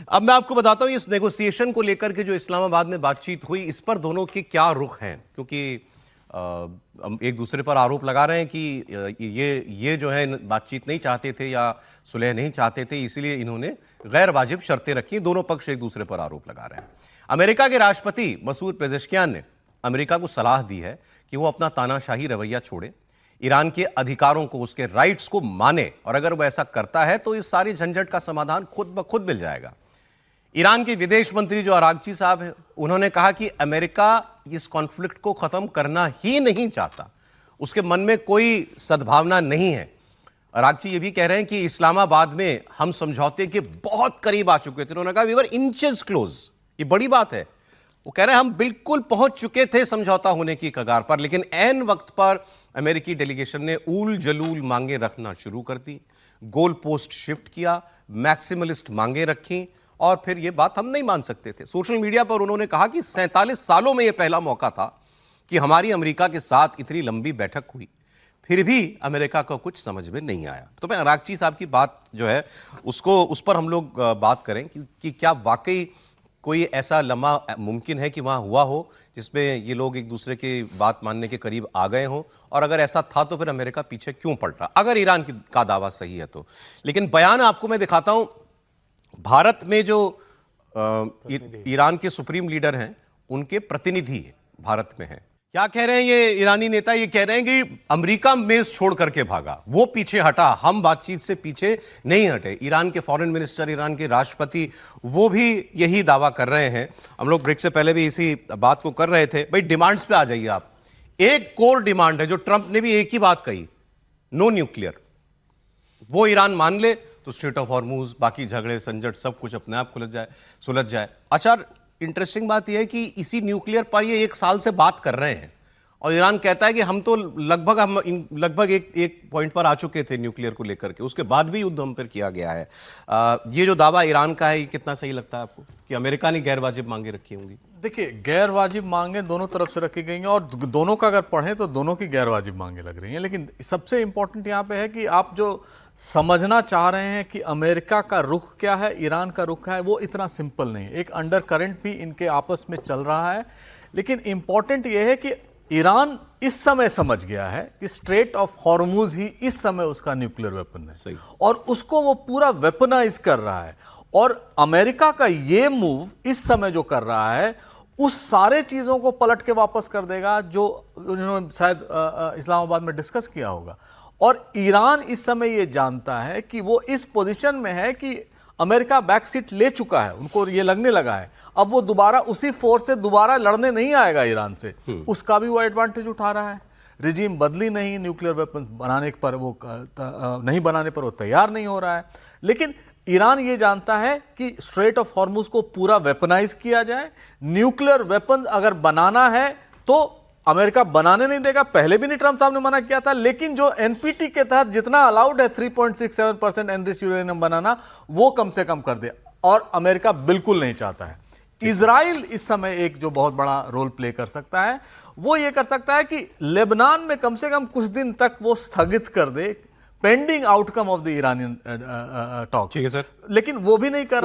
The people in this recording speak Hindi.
अब मैं आपको बताता हूं इस नेगोशिएशन को लेकर के जो इस्लामाबाद में बातचीत हुई, इस पर दोनों के क्या रुख हैं, क्योंकि हम एक दूसरे पर आरोप लगा रहे हैं कि ये जो है बातचीत नहीं चाहते थे या सुलह नहीं चाहते थे, इसीलिए इन्होंने गैर वाजिब शर्तें रखी। दोनों पक्ष एक दूसरे पर आरोप लगा रहे हैं। अमेरिका के राष्ट्रपति मसूद पेजेश्कियान ने अमेरिका को सलाह दी है कि वो अपना तानाशाही रवैया छोड़े, ईरान के अधिकारों को, उसके राइट्स को माने, और अगर वो ऐसा करता है तो इस सारी झंझट का समाधान खुद ब खुद मिल जाएगा। ईरान के विदेश मंत्री जो अरागची साहब हैं, उन्होंने कहा कि अमेरिका इस कॉन्फ्लिक्ट को खत्म करना ही नहीं चाहता, उसके मन में कोई सद्भावना नहीं है। अरागची ये भी कह रहे हैं कि इस्लामाबाद में हम समझौते के बहुत करीब आ चुके थे। उन्होंने कहा वी वर इंचेस क्लोज। ये बड़ी बात है। वो कह रहे हैं हम बिल्कुल पहुंच चुके थे समझौता होने की कगार पर, लेकिन ऐन वक्त पर अमेरिकी डेलीगेशन ने ऊल जलूल मांगे रखना शुरू कर दी, गोल पोस्ट शिफ्ट किया, मैक्सिमलिस्ट मांगे रखी, और फिर ये बात हम नहीं मान सकते थे। सोशल मीडिया पर उन्होंने कहा कि 47 सालों में यह पहला मौका था कि हमारी अमेरिका के साथ इतनी लंबी बैठक हुई, फिर भी अमेरिका को कुछ समझ में नहीं आया। तो मैं अरागची साहब की बात जो है उस पर हम लोग बात करें कि क्या वाकई कोई ऐसा लम्हा मुमकिन है कि वहां हुआ हो जिसमें ये लोग एक दूसरे की बात मानने के करीब आ गए हों, और अगर ऐसा था तो फिर अमेरिका पीछे क्यों पड़ रहा, अगर ईरान का दावा सही है तो। लेकिन बयान आपको मैं दिखाता हूं। भारत में जो ईरान के सुप्रीम लीडर हैं, उनके प्रतिनिधि भारत में हैं। क्या कह रहे हैं ये ईरानी नेता? ये कह रहे हैं कि अमेरिका मेज छोड़ करके भागा, वो पीछे हटा, हम बातचीत से पीछे नहीं हटे। ईरान के फॉरेन मिनिस्टर, ईरान के राष्ट्रपति, वो भी यही दावा कर रहे हैं। हम लोग ब्रेक से पहले भी इसी बात को कर रहे थे। भाई डिमांड्स पे आ जाइए आप। एक कोर डिमांड है जो ट्रंप ने भी एक ही बात कही, नो न्यूक्लियर। वो ईरान मान ले तो स्ट्रेट ऑफ हॉर्मुज, बाकी झगड़े संजट सब कुछ अपने आप सुलझ जाए। अच्छा, इंटरेस्टिंग बात यह है कि इसी न्यूक्लियर पर ये 1 साल से बात कर रहे हैं, और ईरान कहता है कि हम तो लगभग एक पॉइंट पर आ चुके थे न्यूक्लियर को लेकर के, उसके बाद भी युद्ध हम पर किया गया है। ये जो दावा ईरान का है, ये कितना सही लगता है आपको कि अमेरिका ने गैर वाजिब मांगे रखी होंगी? देखिए, गैर वाजिब मांगे दोनों तरफ से रखी गई हैं, और दोनों का अगर पढ़ें तो दोनों की गैर वाजिब मांगे लग रही हैं। लेकिन सबसे इंपॉर्टेंट यहाँ पे है कि आप जो समझना चाह रहे हैं कि अमेरिका का रुख क्या है, ईरान का रुख क्या है, वो इतना सिंपल नहीं है। एक अंडर करंट भी इनके आपस में चल रहा है। लेकिन इंपॉर्टेंट यह है कि ईरान इस समय समझ गया है कि स्ट्रेट ऑफ हॉर्मुज ही इस समय उसका न्यूक्लियर वेपन है, और उसको वो पूरा वेपनाइज कर रहा है। और अमेरिका का ये मूव इस समय जो कर रहा है, उस सारे चीजों को पलट के वापस कर देगा जो उन्होंने शायद इस्लामाबाद में डिस्कस किया होगा। और ईरान इस समय ये जानता है कि वो इस पोजीशन में है कि अमेरिका बैक सीट ले चुका है, उनको ये लगने लगा है अब वो दोबारा उसी फोर्स से दोबारा लड़ने नहीं आएगा ईरान से। उसका भी वो एडवांटेज उठा रहा है। रिजीम बदली नहीं, न्यूक्लियर वेपन बनाने पर वो नहीं बनाने पर वो तैयार नहीं हो रहा है। लेकिन ईरान ये जानता है कि स्ट्रेट ऑफ हॉर्मुज को पूरा वेपनाइज किया जाए। न्यूक्लियर वेपन अगर बनाना है तो अमेरिका बनाने नहीं देगा, पहले भी नहीं ट्रंप साहब ने मना किया था। लेकिन जो एनपीटी के तहत जितना अलाउड है 3.67% एनरिच्ड यूरेनियम बनाना, वो कम से कम कर दे, और अमेरिका बिल्कुल नहीं चाहता है। इजराइल इस समय एक जो बहुत बड़ा रोल प्ले कर सकता है, वो ये कर सकता है कि लेबनान में कम से कम कुछ दिन तक वो स्थगित कर दे pending outcome of the Iranian talk. ठीक है सर, लेकिन वो भी नहीं कर